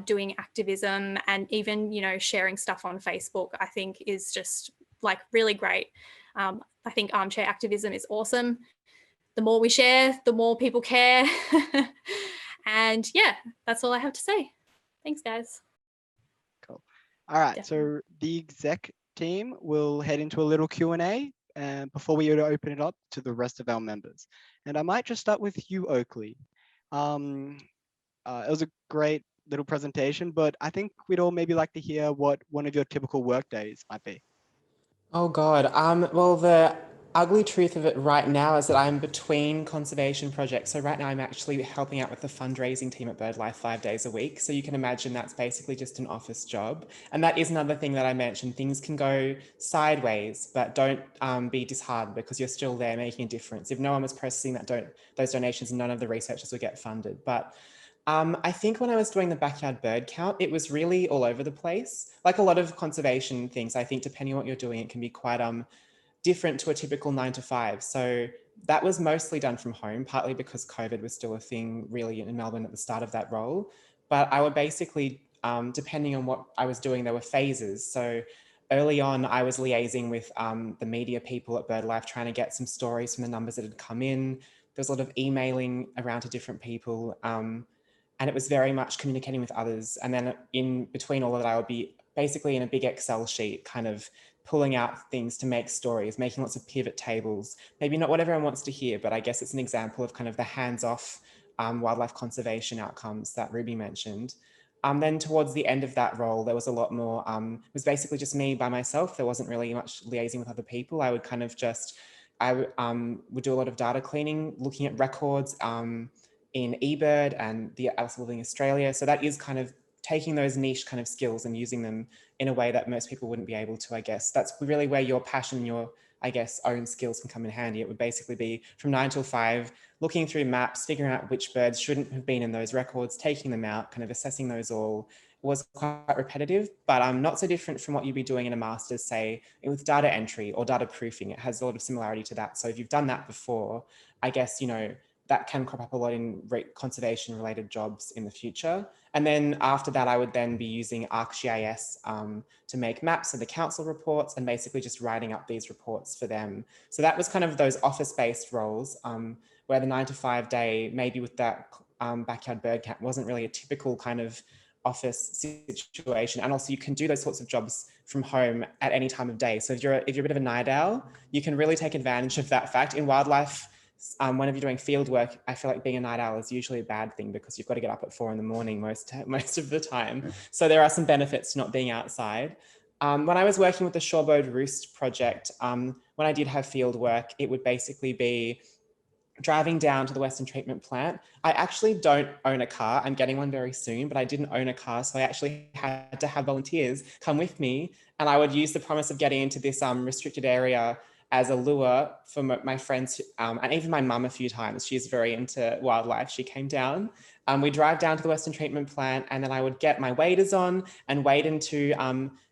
doing activism and even, you know, sharing stuff on Facebook, I think is just like really great. I think armchair activism is awesome. The more we share, the more people care. And yeah, that's all I have to say. Thanks, guys. Cool. All right, Definitely. so the exec team will head into a little Q&A before we open it up to the rest of our members. And I might just start with you, Oakley. It was a great little presentation, but I think we'd all maybe like to hear what one of your typical work days might be. Oh God. Well, the ugly truth of it right now is that I'm between conservation projects. So right now I'm actually helping out with the fundraising team at BirdLife 5 days a week. So you can imagine that's basically just an office job. And that is another thing that I mentioned. Things can go sideways, but don't be disheartened because you're still there making a difference. If no one was processing those donations, none of the researchers would get funded. But I think when I was doing the backyard bird count, it was really all over the place. Like a lot of conservation things, I think depending on what you're doing, it can be quite different to a typical 9 to 5. So that was mostly done from home, partly because COVID was still a thing really in Melbourne at the start of that role. But I would basically, depending on what I was doing, there were phases. So early on, I was liaising with the media people at BirdLife, trying to get some stories from the numbers that had come in. There was a lot of emailing around to different people. And it was very much communicating with others. And then in between all of that, I would be basically in a big Excel sheet, kind of pulling out things to make stories, making lots of pivot tables, maybe not what everyone wants to hear, but I guess it's an example of kind of the hands-off wildlife conservation outcomes that Ruby mentioned. Then towards the end of that role, there was a lot more, it was basically just me by myself. There wasn't really much liaising with other people. I would kind of just, I would do a lot of data cleaning, looking at records in eBird and the Alice Living Australia. So that is kind of taking those niche kind of skills and using them in a way that most people wouldn't be able to, I guess. That's really where your passion, your, I guess, own skills can come in handy. It would basically be from 9 till 5, looking through maps, figuring out which birds shouldn't have been in those records, taking them out, kind of assessing those all. It was quite repetitive, but not so different from what you'd be doing in a master's, say, with data entry or data proofing. It has a lot of similarity to that. So if you've done that before, I guess, that can crop up a lot in conservation related jobs in the future. And then after that, I would then be using ArcGIS to make maps of the council reports and basically just writing up these reports for them. So that was kind of those office-based roles where the 9 to 5 day, maybe with that backyard bird count, wasn't really a typical kind of office situation. And also you can do those sorts of jobs from home at any time of day. So if you're a bit of a night owl, you can really take advantage of that fact. In wildlife, whenever you're doing field work, I feel like being a night owl is usually a bad thing because you've got to get up at 4 a.m. most of the time. So there are some benefits to not being outside. When I was working with the Shorebird Roost project, when I did have field work, it would basically be driving down to the Western Treatment Plant. I actually don't own a car. I'm getting one very soon, but I didn't own a car. So I actually had to have volunteers come with me. And I would use the promise of getting into this restricted area as a lure for my friends and even my mum a few times. She's very into wildlife. She came down. We drive down to the Western Treatment Plant and then I would get my waders on and wade into,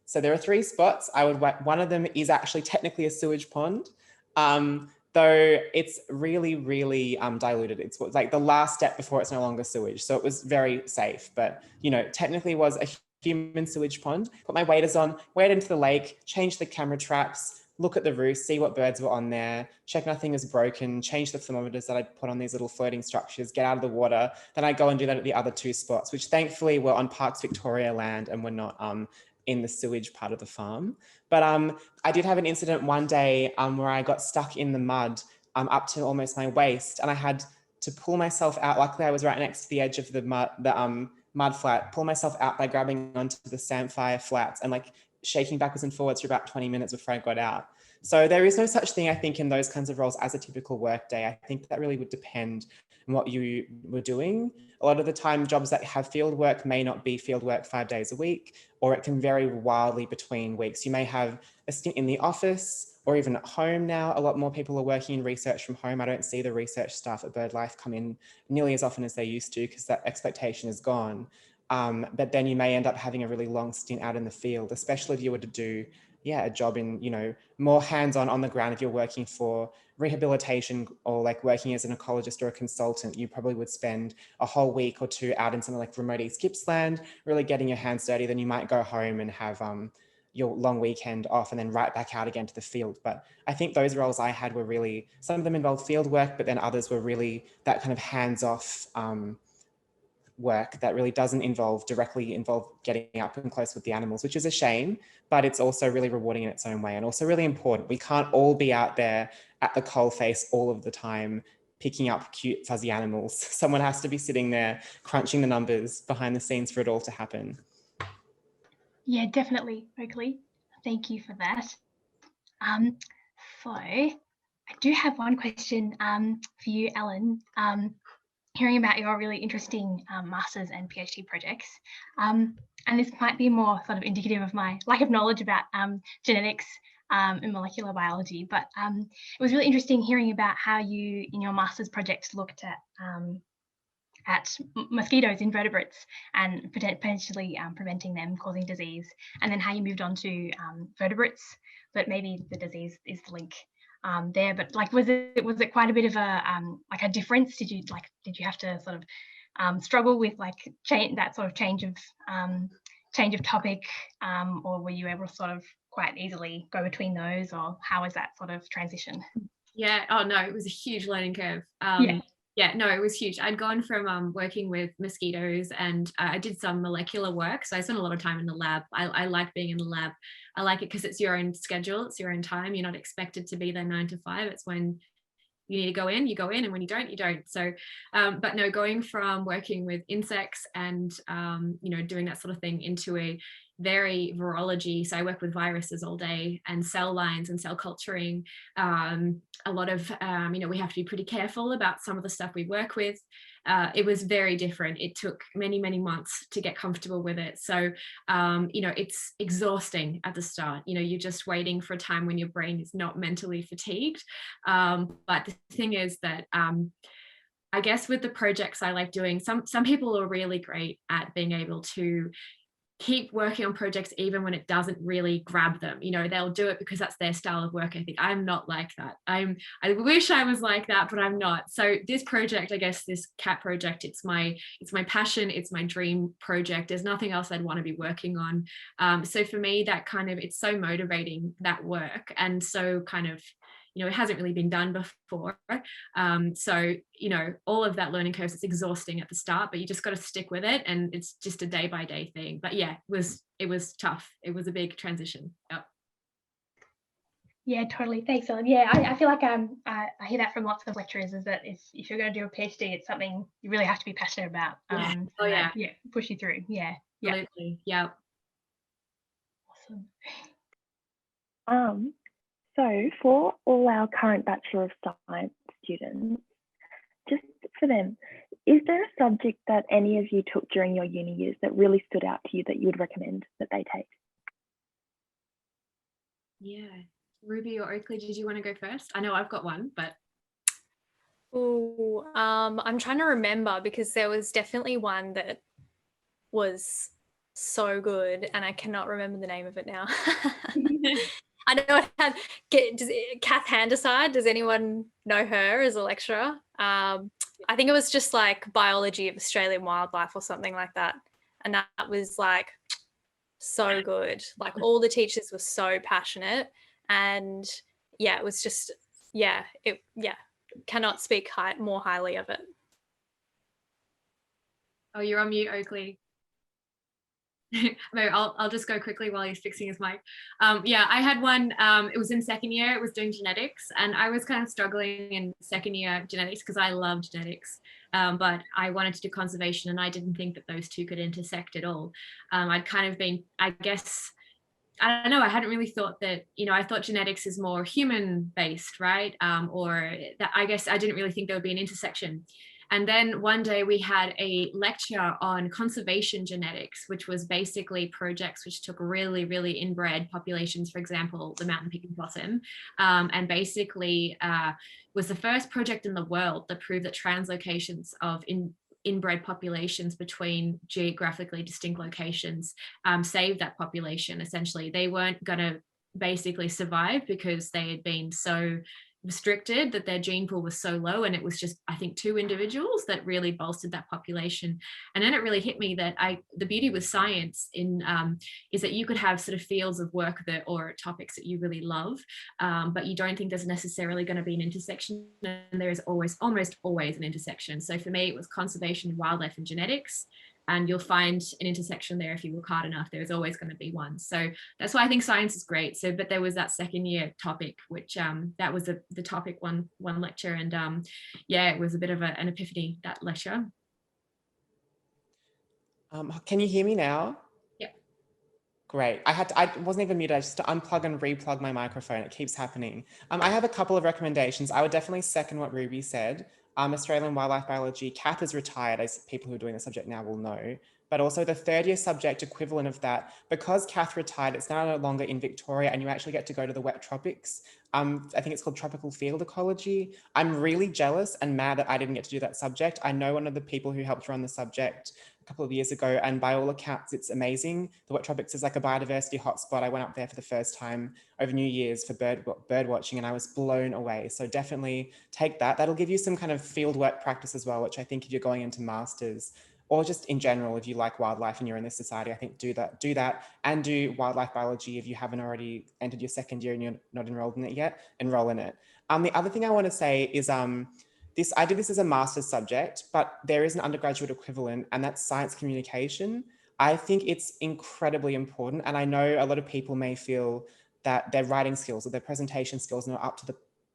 so there are 3 spots. One of them is actually technically a sewage pond. Though it's really, really diluted. It's like the last step before it's no longer sewage. So it was very safe, but technically was a human sewage pond. Put my waders on, wade into the lake, change the camera traps, look at the roost, see what birds were on there, check nothing is broken, change the thermometers that I put on these little floating structures, get out of the water. Then I go and do that at the other 2 spots, which thankfully were on Parks Victoria land and were not in the sewage part of the farm. But I did have an incident one day where I got stuck in the mud up to almost my waist and I had to pull myself out. Luckily, I was right next to the edge of the mud flat, pull myself out by grabbing onto the samphire flats and like shaking backwards and forwards for about 20 minutes before I got out. So there is no such thing, I think, in those kinds of roles as a typical work day. I think that really would depend on what you were doing. A lot of the time, jobs that have field work may not be field work 5 days a week, or it can vary wildly between weeks. You may have a stint in the office or even at home now. A lot more people are working in research from home. I don't see the research staff at BirdLife come in nearly as often as they used to because that expectation is gone. But then you may end up having a really long stint out in the field, especially if you were to do a job in, more hands-on on the ground. If you're working for rehabilitation or like working as an ecologist or a consultant, you probably would spend a whole week or 2 out in something like remote East Gippsland, really getting your hands dirty. Then you might go home and have your long weekend off and then right back out again to the field. But I think those roles I had were really, some of them involved field work, but then others were really that kind of hands-off work that really doesn't directly involve getting up and close with the animals, which is a shame, but it's also really rewarding in its own way and also really important. We can't all be out there at the coalface all of the time picking up cute fuzzy animals. Someone has to be sitting there crunching the numbers behind the scenes for it all to happen. Yeah, definitely, Oakley. Thank you for that. So I do have one question for you, Ellen. Hearing about your really interesting master's and PhD projects, and this might be more sort of indicative of my lack of knowledge about genetics and molecular biology, but it was really interesting hearing about how you, in your master's project, looked at mosquitoes, invertebrates, and potentially preventing them causing disease, and then how you moved on to vertebrates, but maybe the disease is the link there. But like, was it quite a bit of a like a difference? Did you have to sort of struggle with like that sort of change of topic, or were you able to sort of quite easily go between those, or how was that sort of transition? Yeah, oh no, it was a huge learning curve. Yeah, no, it was huge. I'd gone from working with mosquitoes, and I did some molecular work. So I spent a lot of time in the lab. I like being in the lab. I like it because it's your own schedule. It's your own time. You're not expected to be there 9 to 5. It's when you need to go in, you go in, and when you don't, you don't. So, but no, going from working with insects and, doing that sort of thing into a very virology. So I work with viruses all day and cell lines and cell culturing. A lot of, we have to be pretty careful about some of the stuff we work with. It was very different. It took many, many months to get comfortable with it. So, it's exhausting at the start. You're just waiting for a time when your brain is not mentally fatigued. But the thing is that, I guess with the projects I like doing, some people are really great at being able to keep working on projects even when it doesn't really grab them. They'll do it because that's their style of work ethic. I'm not like that. I wish I was like that, but I'm not. So this project, I guess this cat project, it's my passion, it's my dream project. There's nothing else I'd want to be working on. So for me, that kind of, it's so motivating, that work, and so kind of, it hasn't really been done before. So, all of that learning curve, it's exhausting at the start, but you just got to stick with it, and it's just a day by day thing. But yeah, it was tough. It was a big transition. Yep. Yeah, totally. Thanks, Ellen. Yeah, I feel like I hear that from lots of lecturers, is that if you're going to do a PhD, it's something you really have to be passionate about. Yeah. Push you through. Yeah. Absolutely. Yeah. Awesome. So for all our current Bachelor of Science students, just for them, is there a subject that any of you took during your uni years that really stood out to you that you would recommend that they take? Yeah. Ruby or Oakley, did you want to go first? I know I've got one, but. Oh, I'm trying to remember, because there was definitely one that was so good and I cannot remember the name of it now. I know it had Kath Handaside. Does anyone know her as a lecturer? I think it was just like biology of Australian wildlife or something like that. And that was like so good. Like all the teachers were so passionate, and it was just, cannot speak more highly of it. Oh, you're on mute, Oakley. Maybe I'll just go quickly while he's fixing his mic. I had one, it was in second year, it was doing genetics, and I was kind of struggling in second year genetics because I loved genetics, but I wanted to do conservation, and I didn't think that those two could intersect at all. I'd kind of been, I guess, I don't know, I hadn't really thought that, I thought genetics is more human based, right? Or that, I guess I didn't really think there would be an intersection. And then one day we had a lecture on conservation genetics, which was basically projects which took really, really inbred populations, for example, the mountain pink possum, and basically was the first project in the world that proved that translocations of inbred populations between geographically distinct locations saved that population. Essentially, they weren't going to basically survive because they had been so restricted, that their gene pool was so low, and it was just, I think, 2 individuals that really bolstered that population. And then it really hit me that the beauty with science is that you could have sort of fields of work or topics that you really love, but you don't think there's necessarily going to be an intersection, and there is almost always an intersection. So for me, it was conservation, wildlife, and genetics. And you'll find an intersection there if you look hard enough. There's always going to be one. So that's why I think science is great. So, but there was that second year topic, which that was the topic one lecture, and it was a bit of an epiphany, that lecture. Can you hear me now? Yep. Great. I wasn't even muted. I just to unplug and replug my microphone. It keeps happening. I have a couple of recommendations. I would definitely second what Ruby said. Australian wildlife biology, Kath is retired, as people who are doing the subject now will know. But also the third year subject equivalent of that, because Kath retired, it's now no longer in Victoria and you actually get to go to the wet tropics. I think it's called tropical field ecology. I'm really jealous and mad that I didn't get to do that subject. I know one of the people who helped run the subject a couple of years ago, and by all accounts, it's amazing. The wet tropics is like a biodiversity hotspot. I went up there for the first time over New Year's for bird watching, and I was blown away. So definitely take that. That'll give you some kind of field work practice as well, which I think if you're going into masters, or just in general, if you like wildlife and you're in this society, I think do that, and do wildlife biology if you haven't already entered your second year and you're not enrolled in it yet, enroll in it. The other thing I want to say is I did this as a master's subject, but there is an undergraduate equivalent, and that's science communication. I think it's incredibly important, and I know a lot of people may feel that their writing skills or their presentation skills are not up to the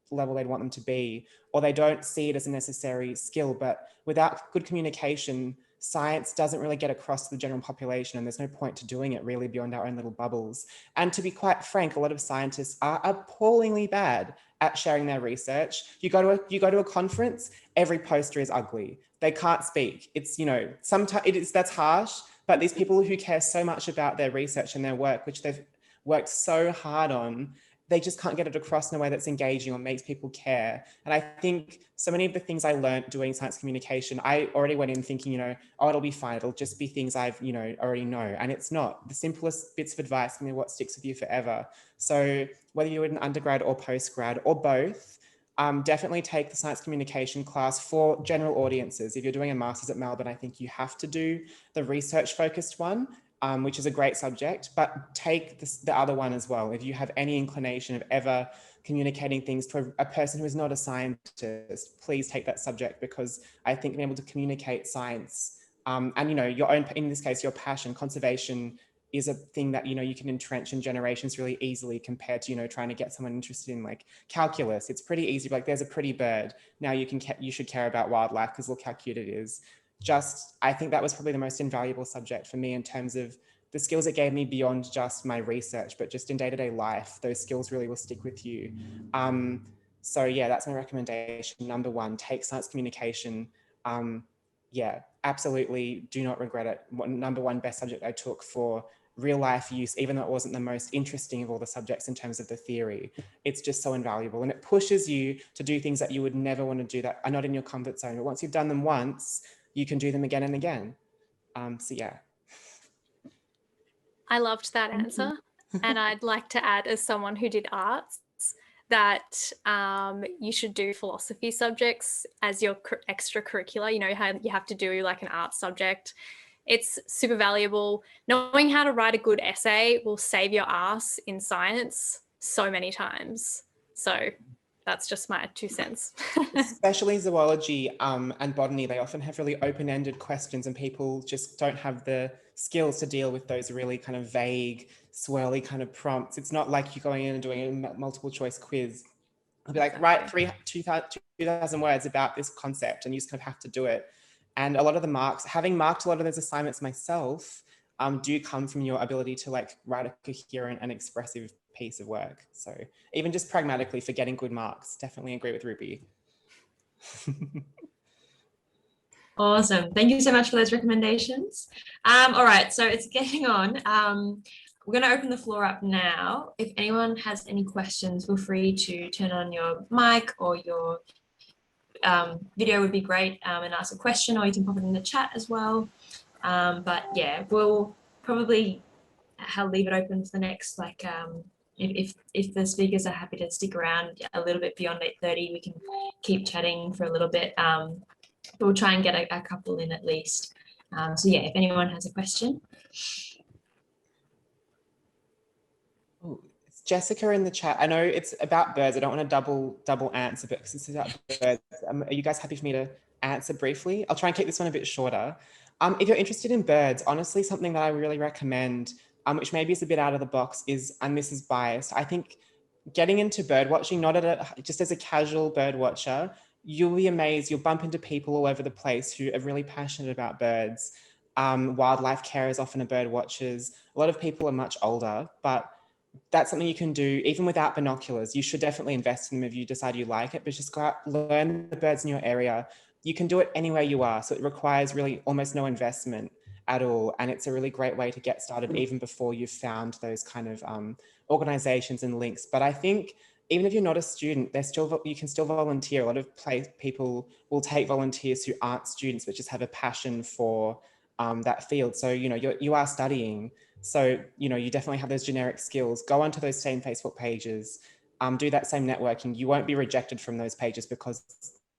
level they'd want them to be, or they don't see it as a necessary skill, but without good communication, science doesn't really get across to the general population, and there's no point to doing it really beyond our own little bubbles. And to be quite frank, a lot of scientists are appallingly bad at sharing their research. You go to a conference, every poster is ugly. They can't speak. It's, sometimes that's harsh, but these people who care so much about their research and their work, which they've worked so hard on, they just can't get it across in a way that's engaging or makes people care. And I think so many of the things I learned doing science communication, I already went in thinking, oh, it'll be fine. It'll just be things I've, already know. And it's not. The simplest bits of advice can be what sticks with you forever. So whether you're in undergrad or postgrad or both, definitely take the science communication class for general audiences. If you're doing a master's at Melbourne, I think you have to do the research focused one, which is a great subject, but take the other one as well. If you have any inclination of ever communicating things to a person who is not a scientist, please take that subject, because I think being able to communicate science and, your own, in this case, your passion, conservation is a thing that, you can entrench in generations really easily compared to, trying to get someone interested in like calculus. It's pretty easy. Like there's a pretty bird. Now you should care about wildlife because look how cute it is. I think that was probably the most invaluable subject for me in terms of the skills it gave me beyond just my research, but just in day-to-day life, those skills really will stick with you. So yeah, that's my recommendation. Number one, take science communication. Yeah, absolutely do not regret it. Number one best subject I took for real life use, even though it wasn't the most interesting of all the subjects in terms of the theory. It's just so invaluable, and it pushes you to do things that you would never want to do that are not in your comfort zone. But once you've done them once, you can do them again and again. So yeah. I loved that answer. And I'd like to add, as someone who did arts, that you should do philosophy subjects as your extracurricular. How you have to do like an art subject. It's super valuable. Knowing how to write a good essay will save your ass in science so many times. So that's just my 2 cents. Especially zoology and botany, they often have really open-ended questions, and people just don't have the skills to deal with those really kind of vague, swirly kind of prompts. It's not like you're going in and doing a multiple choice quiz. I'll be like, write 2,000 words about this concept, and you just kind of have to do it. And a lot of the marks, having marked a lot of those assignments myself, do come from your ability to like write a coherent and expressive piece of work. So even just pragmatically for getting good marks, definitely agree with Ruby. Awesome. Thank you so much for those recommendations. All right, so it's getting on. We're going to open the floor up now. If anyone has any questions, feel free to turn on your mic, or your video would be great, and ask a question, or you can pop it in the chat as well. But yeah, we'll probably leave it open for the next, like, if the speakers are happy to stick around a little bit beyond 8:30, we can keep chatting for a little bit. But we'll try and get a couple in at least. So yeah, if anyone has a question. Oh, it's Jessica in the chat. I know it's about birds. I don't want to double answer, but because it's about birds, are you guys happy for me to answer briefly? I'll try and keep this one a bit shorter. If you're interested in birds, honestly, something that I really recommend, which maybe is a bit out of the box, is, and this is biased, I think getting into bird watching, just as a casual bird watcher, you'll be amazed. You'll bump into people all over the place who are really passionate about birds. wildlife carers, often are bird watchers. A lot of people are much older, but that's something you can do even without binoculars. You should definitely invest in them if you decide you like it, but just go out, learn the birds in your area. You can do it anywhere you are. So it requires really almost no investment at all. And it's a really great way to get started even before you've found those kind of organizations and links. But I think even if you're not a student, you can still volunteer. A lot of people will take volunteers who aren't students, but just have a passion for that field. So, you are studying. So, you definitely have those generic skills. Go onto those same Facebook pages, do that same networking. You won't be rejected from those pages because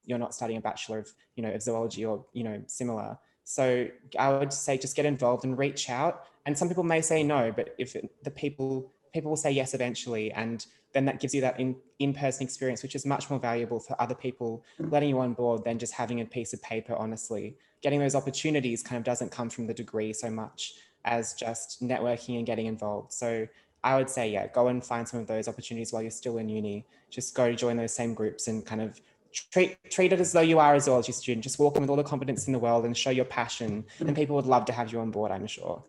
you're not studying a Bachelor of, of Zoology or, similar. So I would say just get involved and reach out. And some people may say no, but if the people will say yes eventually. And then that gives you that in-person experience, which is much more valuable for other people letting you on board than just having a piece of paper, honestly. Getting those opportunities kind of doesn't come from the degree so much as just networking and getting involved. So I would say, yeah, go and find some of those opportunities while you're still in uni. Just go join those same groups and kind of treat it as though you are a zoology student. Just walk in with all the confidence in the world and show your passion, and people would love to have you on board, I'm sure.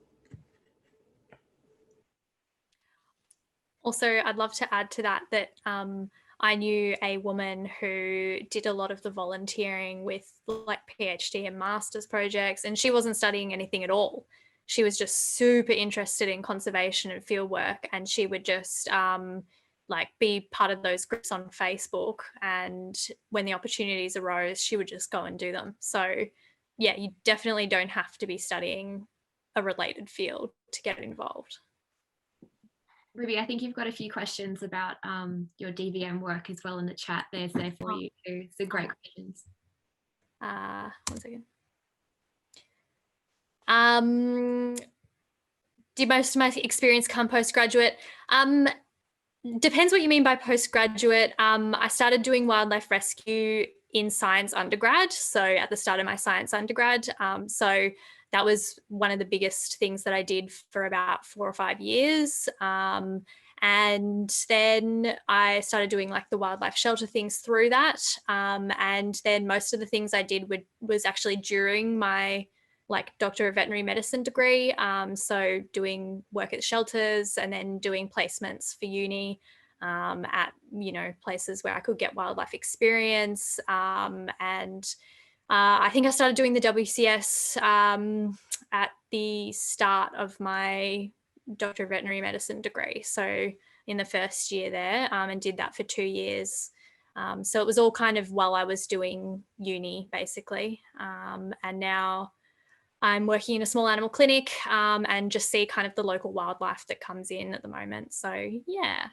Also, I'd love to add to that I knew a woman who did a lot of the volunteering with like PhD and master's projects, and she wasn't studying anything at all. She was just super interested in conservation and field work, and she would just like be part of those groups on Facebook, and when the opportunities arose, she would just go and do them. So yeah, you definitely don't have to be studying a related field to get involved. Ruby, I think you've got a few questions about your DVM work as well in the chat. There's there for you too. So great questions. 1 second. Did most of my experience come postgraduate? Depends what you mean by postgraduate. I started doing wildlife rescue in science undergrad. So at the start of my science undergrad. So that was one of the biggest things that I did for about 4 or 5 years. And then I started doing like the wildlife shelter things through that. And then most of the things I did was actually during my like Doctor of Veterinary Medicine degree. So doing work at shelters and then doing placements for uni at, places where I could get wildlife experience. I think I started doing the WCS at the start of my Doctor of Veterinary Medicine degree. So in the first year there, and did that for 2 years. So it was all kind of while I was doing uni, basically. And now I'm working in a small animal clinic and just see kind of the local wildlife that comes in at the moment. So yeah.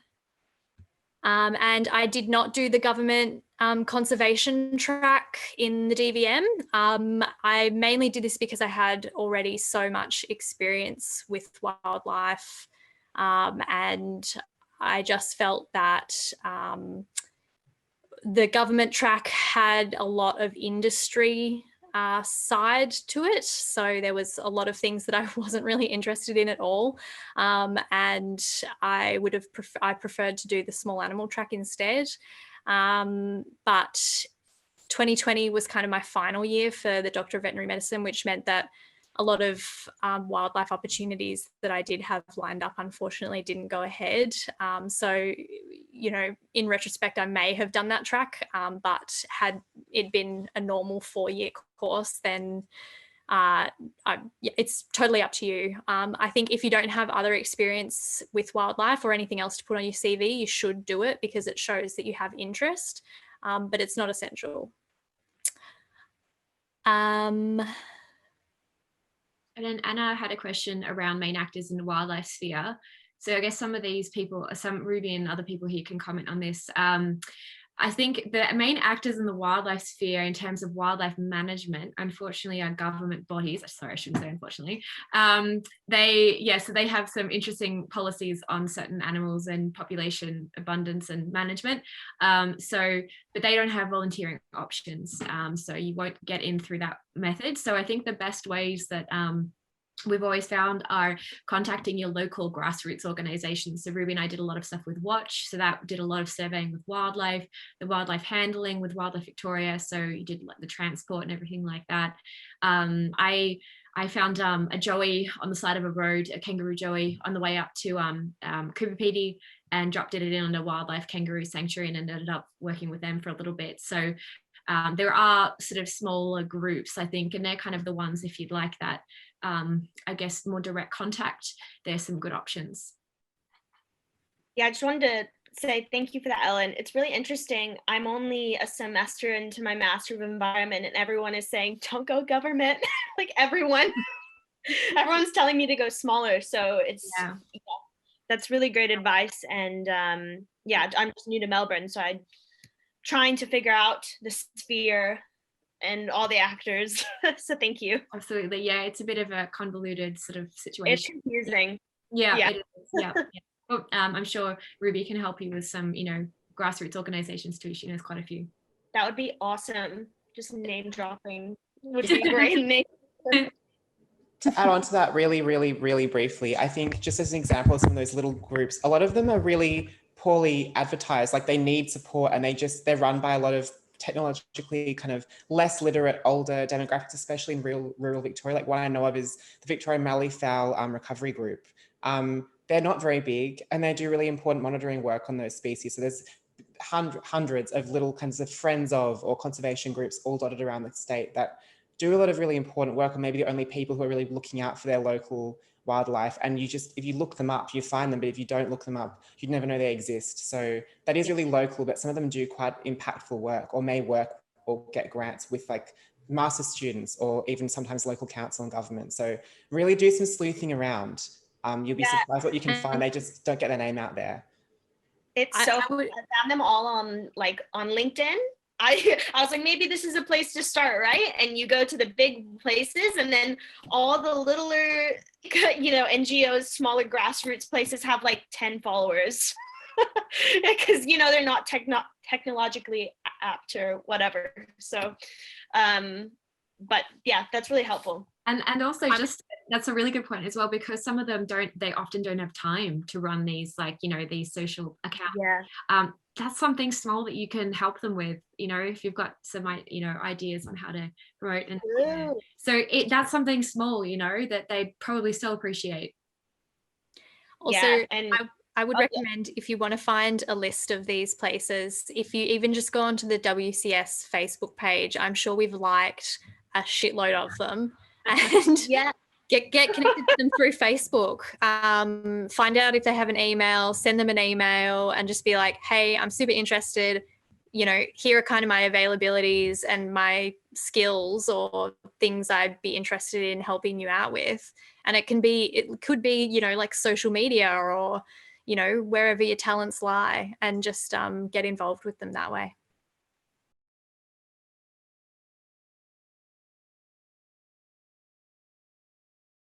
And I did not do the government conservation track in the DVM. I mainly did this because I had already so much experience with wildlife, and I just felt that the government track had a lot of industry side to it. So there was a lot of things that I wasn't really interested in at all. And I preferred to do the small animal track instead. But 2020 was kind of my final year for the Doctor of Veterinary Medicine, which meant that a lot of wildlife opportunities that I did have lined up, unfortunately, didn't go ahead. So, in retrospect, I may have done that track, but had it been a normal 4-year course, then it's totally up to you. I think if you don't have other experience with wildlife or anything else to put on your CV, you should do it because it shows that you have interest, but it's not essential. And then Anna had a question around main actors in the wildlife sphere. So I guess some of these people, some Ruby and other people here can comment on this. I think the main actors in the wildlife sphere in terms of wildlife management, unfortunately, are government bodies. Sorry, I shouldn't say unfortunately. So they have some interesting policies on certain animals and population abundance and management. But they don't have volunteering options. So you won't get in through that method. So I think the best ways that we've always found are contacting your local grassroots organizations. So Ruby and I did a lot of stuff with Watch, so that did a lot of surveying with wildlife, the wildlife handling with Wildlife Victoria, so you did like the transport and everything like that. I found a joey on the side of a road, a kangaroo joey, on the way up to Cooper Pedy, and dropped it in on a wildlife kangaroo sanctuary and ended up working with them for a little bit. So there are sort of smaller groups, I think, and they're kind of the ones, if you'd like that, I guess, more direct contact, there's some good options. Yeah, I just wanted to say thank you for that, Ellen. It's really interesting. I'm only a semester into my Master of Environment, and everyone is saying, don't go government. Like everyone's telling me to go smaller. So it's, yeah, that's really great advice. And yeah, I'm just new to Melbourne, so I'm trying to figure out the sphere and all the actors. So thank you. Absolutely. Yeah, it's a bit of a convoluted sort of situation. It's confusing. Yeah, yeah. It is. Yeah. Well, I'm sure Ruby can help you with some, grassroots organizations too. She knows quite a few. That would be awesome. Just name dropping would be great. To add on to that really, really, really briefly, I think just as an example of some of those little groups, a lot of them are really poorly advertised. Like they need support, and they're run by a lot of technologically kind of less literate older demographics, especially in rural Victoria. Like one I know of is the Victorian Malleefowl Recovery Group. They're not very big, and they do really important monitoring work on those species. So there's hundreds of little kinds of friends of or conservation groups all dotted around the state that do a lot of really important work, or maybe the only people who are really looking out for their local wildlife. And if you look them up, you find them, but if you don't look them up, you'd never know they exist. So that is really local, but some of them do quite impactful work, or may work or get grants with like master's students, or even sometimes local council and government. So really do some sleuthing around. You'll be surprised what you can find. They just don't get their name out there. It's so I found them all on LinkedIn. I was like, maybe this is a place to start, right? And you go to the big places, and then all the littler, NGOs, smaller grassroots places have like 10 followers because, they're not technologically apt or whatever. So, but yeah, that's really helpful. And also just, that's a really good point as well, because some of them they often don't have time to run these, these social accounts. Yeah. That's something small that you can help them with, if you've got some, ideas on how to promote. And so that's something small, that they probably still appreciate. Also, yeah, and I would recommend, if you want to find a list of these places, if you even just go onto the WCS Facebook page, I'm sure we've liked a shitload of them. And yeah, get connected to them through Facebook. Find out if they have an email, send them an email, and just be like, hey, I'm super interested. Here are kind of my availabilities and my skills or things I'd be interested in helping you out with. And it could be, like social media or, wherever your talents lie, and just get involved with them that way.